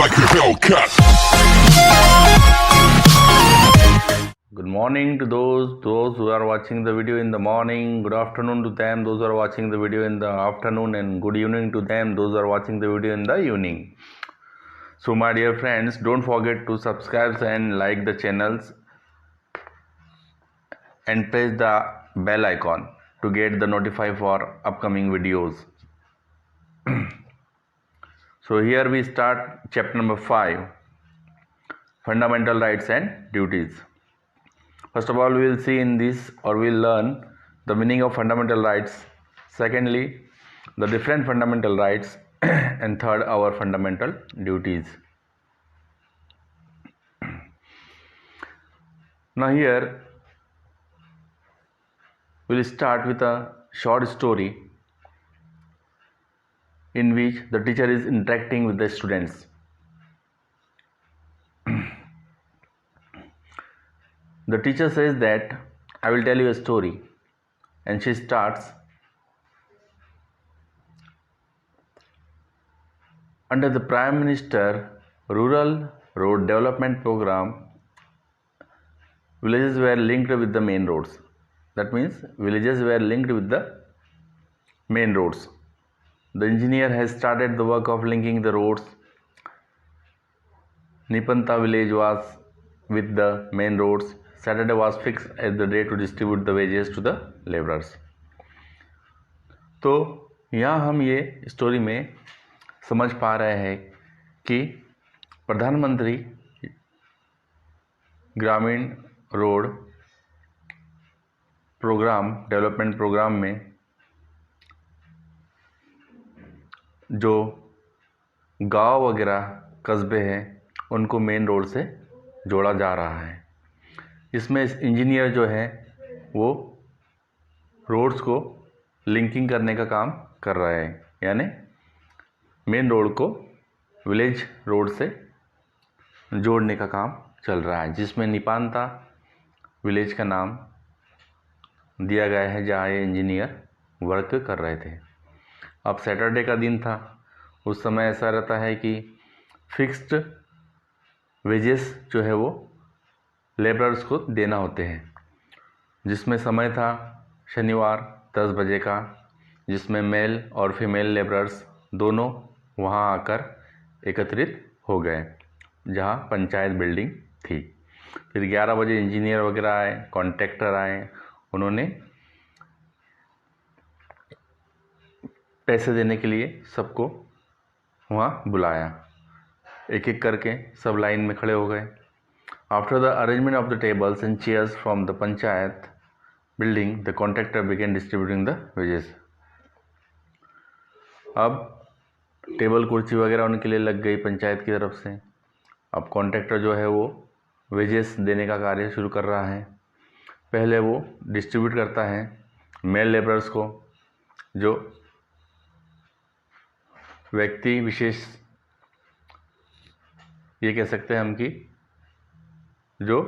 like a Hellcat. Good morning to those who are watching the video in the morning. Good afternoon to them, those who are watching the video in the afternoon, and good evening to them, those who are watching the video in the evening. So my dear friends, don't forget to subscribe and like the channels and press the bell icon to get the notify for upcoming videos. So here we start chapter number 5, fundamental rights and duties. First of all, we will see in this, or we will learn the meaning of fundamental rights. Secondly, the different fundamental rights. And third, our fundamental duties. Now here, we will start with a short story in which the teacher is interacting with the students. The teacher says that I will tell you a story, and she starts. Under the Prime Minister Rural Road Development Program, villages were linked with the main roads. That means villages were linked with the main roads. The engineer has started the work of linking the roads. Nipanta village was with the main roads. Saturday was fixed as the day to distribute the wages to the laborers. तो यहाँ हम ये story में समझ पा रहे हैं कि प्रधानमंत्री ग्रामीण रोड प्रोग्राम, डेवलपमेंट प्रोग्राम में जो गांव वगैरह कस्बे हैं उनको मेन रोड से जोड़ा जा रहा है। इसमें इंजीनियर जो है वो रोड्स को लिंकिंग करने का काम कर रहा है, यानी मेन रोड को विलेज रोड से जोड़ने का काम चल रहा है, जिसमें निपांता विलेज का नाम दिया गया है जहाँ ये इंजीनियर वर्क कर रहे थे। अब सैटरडे का दिन था, उस समय ऐसा रहता है कि फिक्स्ड वेजेस जो है वो लेबरर्स को देना होते हैं, जिसमें समय था शनिवार 10 बजे का, जिसमें मेल और फीमेल लेबरर्स दोनों वहाँ आकर एकत्रित हो गए जहाँ पंचायत बिल्डिंग थी। फिर 11 बजे इंजीनियर वगैरह आए, कॉन्ट्रैक्टर आए, उन्होंने पैसे देने के लिए सबको वहाँ बुलाया। एक एक करके सब लाइन में खड़े हो गए। After the arrangement of the tables and chairs from the panchayat building, the contractor began distributing the wages. अब टेबल कुर्सी वगैरह उनके लिए लग गई पंचायत की तरफ से। अब कॉन्ट्रैक्टर जो है वो वेजेस देने का कार्य शुरू कर रहा है। पहले वो डिस्ट्रीब्यूट करता है मेल लेबरर्स को, जो व्यक्ति विशेष ये कह सकते हैं हम कि जो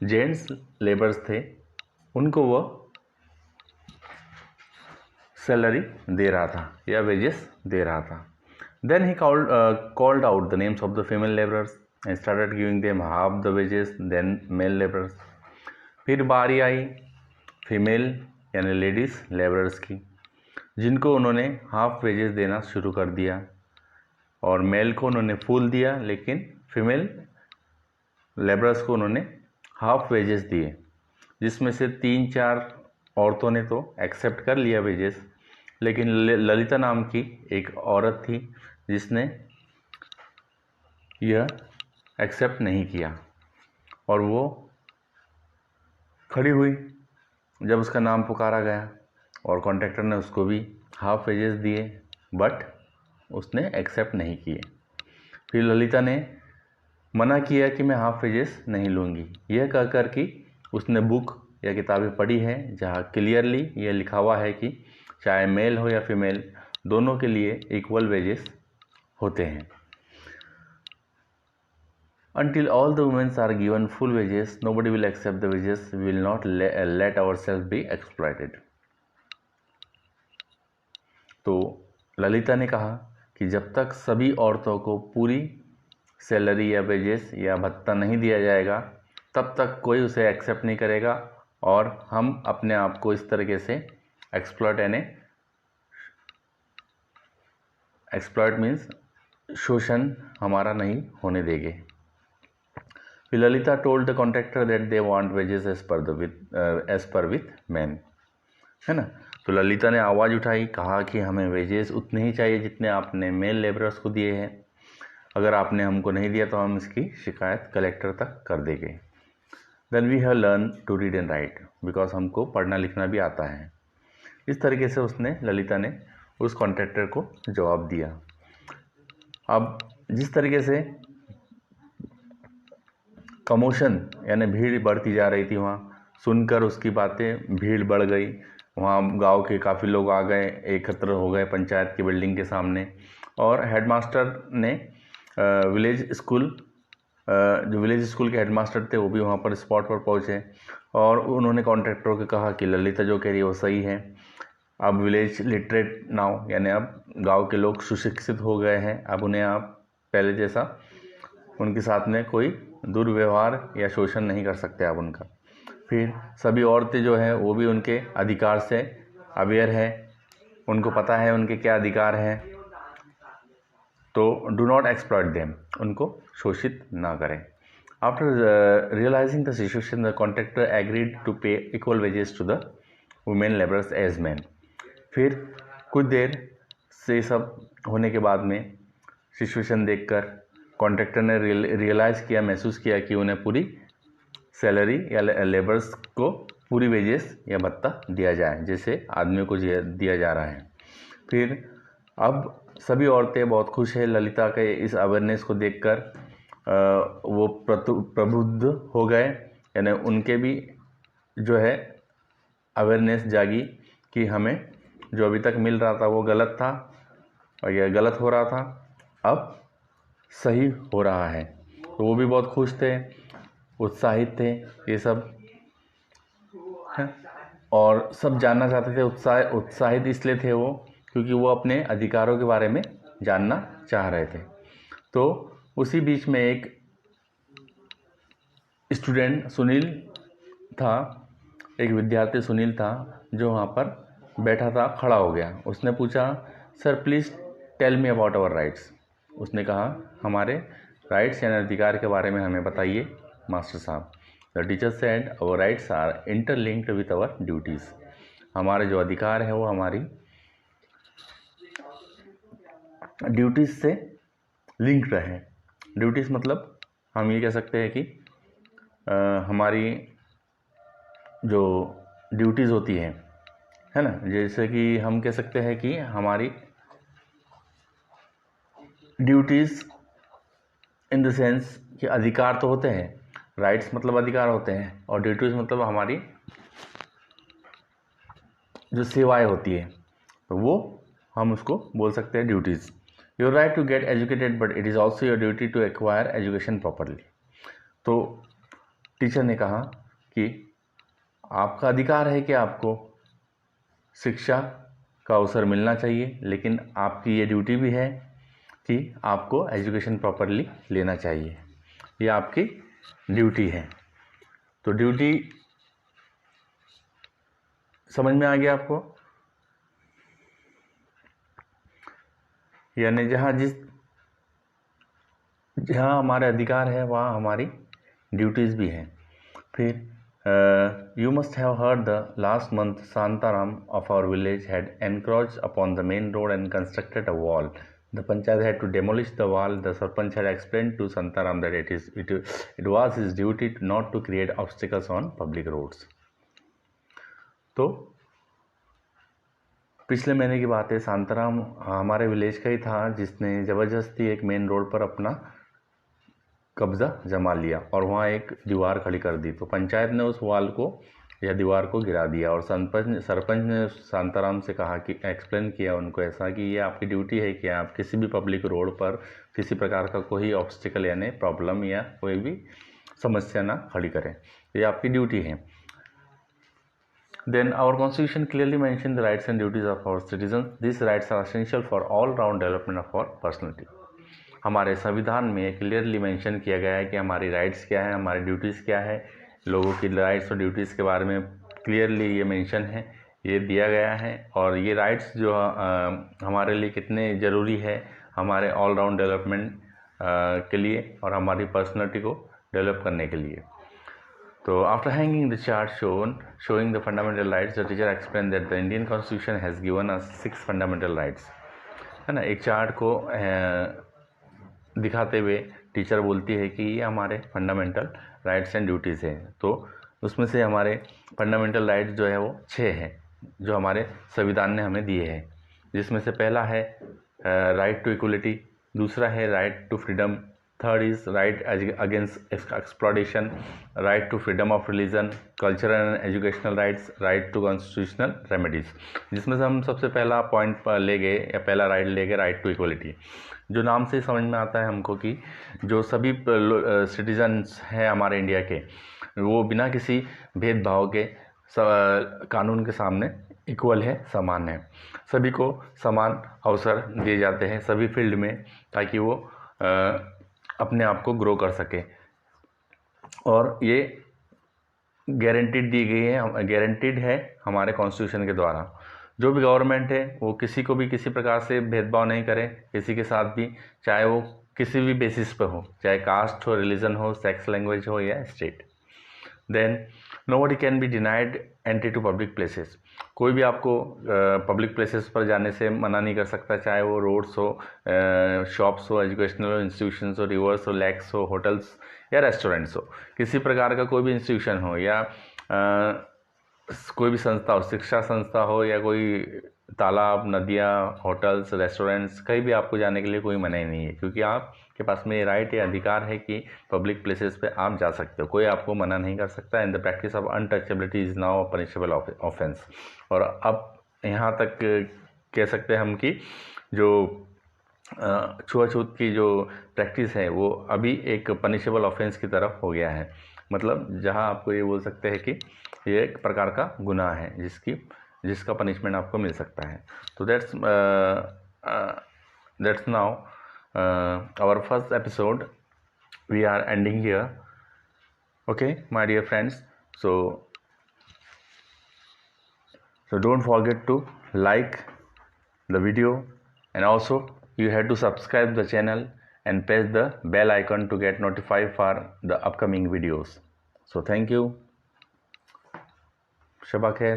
जेंट्स लेबर्स थे उनको वो सैलरी दे रहा था या वेजेस दे रहा था। देन ही called out the names of the female laborers and started giving them half the wages than male laborers. फिर बारी आई फीमेल यानी लेडीज़ लेबरर्स की, जिनको उन्होंने हाफ वेजेस देना शुरू कर दिया, और मेल को उन्होंने फुल दिया, लेकिन फीमेल लेबरर्स को उन्होंने हाफ वेजेस दिए, जिसमें से 3-4 औरतों ने तो एक्सेप्ट कर लिया वेजेस, लेकिन ललिता नाम की एक औरत थी जिसने यह एक्सेप्ट नहीं किया, और वो खड़ी हुई जब उसका नाम पुकारा गया, और कॉन्ट्रैक्टर ने उसको भी हाफ वेजेस दिए, बट उसने एक्सेप्ट नहीं किए। फिर ललिता ने मना किया कि मैं हाफ वेजेस नहीं लूँगी, यह कहकर कि उसने बुक या किताबें पढ़ी है जहाँ क्लियरली यह लिखा हुआ है कि चाहे मेल हो या फीमेल, दोनों के लिए इक्वल वेजेस होते हैं। Until all the women are given full wages, nobody will accept the wages. We will not let ourselves be exploited. तो ललिता ने कहा कि जब तक सभी औरतों को पूरी सैलरी या वेजेस या भत्ता नहीं दिया जाएगा तब तक कोई उसे एक्सेप्ट नहीं करेगा और हम अपने आप को इस तरीके से एक्सप्लॉइट मीन्स शोषण हमारा नहीं होने देंगे। फिर Lalita told the contractor that they want wages as per with man, है ना। तो ललिता ने आवाज़ उठाई, कहा कि हमें वेजेस उतने ही चाहिए जितने आपने मेल लेबरर्स को दिए हैं। अगर आपने हमको नहीं दिया तो हम इसकी शिकायत कलेक्टर तक कर देंगे। Then we have learn to read and write, because हमको पढ़ना लिखना भी आता है। इस तरीके से ललिता ने उस कॉन्ट्रैक्टर को जवाब दिया। अब जिस तरीके से कमोशन यानी भीड़ बढ़ती जा रही थी, वहाँ सुनकर उसकी बातें भीड़ बढ़ गई। वहाँ गांव के काफ़ी लोग आ गए, एकत्र हो गए पंचायत की बिल्डिंग के सामने। और हेडमास्टर ने जो विलेज स्कूल के हेडमास्टर थे वो भी वहाँ पर स्पॉट पर पहुँचे और उन्होंने कॉन्ट्रैक्टर को कहा कि ललिता जो कह रही है वो सही है। अब विलेज लिटरेट नाउ, यानी अब गांव के लोग सुशिक्षित हो गए हैं। अब उन्हें आप पहले जैसा उनके साथ में कोई दुर्व्यवहार या शोषण नहीं कर सकते आप उनका। फिर सभी औरतें जो हैं वो भी उनके अधिकार से अवेयर है, उनको पता है उनके क्या अधिकार हैं। तो डू नॉट एक्सप्लॉइट देम, उनको शोषित ना करें। After realising the situation the contractor agreed to pay equal wages to the women labourers as man. फिर कुछ देर से सब होने के बाद में सिचुएशन देखकर कॉन्ट्रैक्टर ने रियलाइज़ किया, महसूस किया कि उन्हें पूरी सैलरी या लेबर्स को पूरी वेजेस या भत्ता दिया जाए जैसे आदमियों को दिया जा रहा है। फिर अब सभी औरतें बहुत खुश है ललिता के इस अवेयरनेस को देखकर। वो प्रबुद्ध हो गए, यानी उनके भी जो है अवेयरनेस जागी कि हमें जो अभी तक मिल रहा था वो गलत था और यह गलत हो रहा था, अब सही हो रहा है। तो वो भी बहुत खुश थे, उत्साहित थे ये सब है। और सब जानना चाहते थे, उत्साहित इसलिए थे वो क्योंकि वो अपने अधिकारों के बारे में जानना चाह रहे थे। तो उसी बीच में एक स्टूडेंट सुनील था, एक विद्यार्थी सुनील था जो वहाँ पर बैठा था, खड़ा हो गया। उसने पूछा, sir please tell me about our rights. उसने कहा हमारे राइट्स यानी अधिकार के बारे में हमें बताइए मास्टर साहब। The teacher said our rights are interlinked with our duties. हमारे जो अधिकार है वो हमारी ड्यूटीज़ से लिंक्ड है। ड्यूटीज़ मतलब हम ये कह सकते हैं कि हमारी जो ड्यूटीज़ होती है ना, जैसे कि हम कह सकते हैं कि हमारी ड्यूटीज़ इन द सेंस कि अधिकार तो होते हैं, राइट्स मतलब अधिकार होते हैं और ड्यूटीज़ मतलब हमारी जो सेवाएं होती है, तो वो हम उसको बोल सकते हैं duties. Your right to get educated but it is also your duty to acquire education properly. तो टीचर ने कहा कि आपका अधिकार है कि आपको शिक्षा का अवसर मिलना चाहिए, लेकिन आपकी ये ड्यूटी भी है कि आपको एजुकेशन प्रॉपरली लेना चाहिए, ये आपकी ड्यूटी है। तो ड्यूटी समझ में आ गया आपको, यानी जहाँ हमारे अधिकार है वहाँ हमारी ड्यूटीज़ भी हैं। फिर you must have heard the last month Santaram of our village had encroached upon the main road and constructed a wall. The panchayat had to demolish the wall. The sarpanch had explained to Santaram that it was his duty not to create obstacles on public roads. तो पिछले महीने की बात है, शांताराम हमारे village का ही था जिसने ज़बरदस्ती एक मेन रोड पर अपना कब्ज़ा जमा लिया और वहाँ एक दीवार खड़ी कर दी। तो पंचायत ने उस वाल को या दीवार को गिरा दिया और सरपंच ने शांताराम से कहा कि एक्सप्लेन किया उनको ऐसा कि ये आपकी ड्यूटी है कि आप किसी भी पब्लिक रोड पर किसी प्रकार का कोई ऑब्स्टिकल यानी प्रॉब्लम या कोई भी समस्या ना खड़ी करें, ये आपकी ड्यूटी है। Then our constitution clearly mentioned the rights and duties of our citizens. These rights are essential for all round development of our personality. हमारे संविधान में क्लियरली मेंशन किया गया है कि हमारी राइट्स क्या है, हमारी ड्यूटीज़ क्या है। लोगों की राइट्स और ड्यूटीज़ के बारे में क्लियरली ये मेंशन है, ये दिया गया है। और ये राइट्स जो हमारे लिए कितने ज़रूरी है हमारे ऑल राउंड डेवलपमेंट के लिए और हमारी पर्सनैलिटी को डेवलप करने के लिए। तो after hanging the chart showing the fundamental rights, the teacher explained that the Indian Constitution has given us 6 fundamental rights, है ना। एक चार्ट को दिखाते हुए टीचर बोलती है कि ये हमारे फंडामेंटल राइट्स एंड ड्यूटीज़ हैं। तो उसमें से हमारे फंडामेंटल राइट्स जो है वो 6 हैं जो हमारे संविधान ने हमें दिए हैं, जिसमें से पहला है राइट टू इक्वलिटी, दूसरा है right to freedom, third is right against exploitation, right to freedom of religion, cultural and educational rights, right to constitutional remedies. जिसमें से हम सबसे पहला पॉइंट ले गए या पहला राइट ले गए राइट टू इक्वलिटी, जो नाम से समझ में आता है हमको कि जो सभी सिटीजन्स हैं हमारे इंडिया के, वो बिना किसी भेदभाव के कानून के सामने इक्वल है, समान है। सभी को समान अवसर दिए जाते हैं सभी फील्ड में, ताकि वो अपने आप को ग्रो कर सके। और ये गारंटीड दी गई है, गारंटीड है हमारे कॉन्स्टिट्यूशन के द्वारा। जो भी गवर्नमेंट है वो किसी को भी किसी प्रकार से भेदभाव नहीं करे किसी के साथ भी, चाहे वो किसी भी बेसिस पे हो, चाहे कास्ट हो, रिलीजन हो, सेक्स, लैंग्वेज हो या state. Then nobody can be denied entry to public places. कोई भी आपको पब्लिक प्लेसेस पर जाने से मना नहीं कर सकता, चाहे वो रोड्स हो, शॉप्स हो, एजुकेशनल हो, इंस्टीट्यूशंस हो, रिवर्स हो, लेक्स हो, होटल्स या रेस्टोरेंट्स हो, किसी प्रकार का कोई भी इंस्टीट्यूशन हो या कोई भी संस्था हो, शिक्षा संस्था हो या कोई तालाब, नदियाँ, होटल्स, रेस्टोरेंट्स, कहीं भी आपको जाने के लिए कोई मनाही नहीं है, क्योंकि आपके पास में ये राइट या अधिकार है कि पब्लिक प्लेसेस पे आप जा सकते हो, कोई आपको मना नहीं कर सकता। And the practice of untouchability is now punishable offence. और अब यहाँ तक कह सकते हैं हम कि जो छुआछूत की जो प्रैक्टिस है वो अभी एक पनिशेबल ऑफेंस की तरफ हो गया है। मतलब जहाँ आपको ये बोल सकते हैं कि ये एक प्रकार का गुनाह है जिसका पनिशमेंट आपको मिल सकता है। तो that's now our first episode, we are ending here. Okay my dear friends, so don't forget to like the video, and also you have to subscribe the channel and press the bell icon to get notified for the upcoming videos. So thank you. Shabba khair.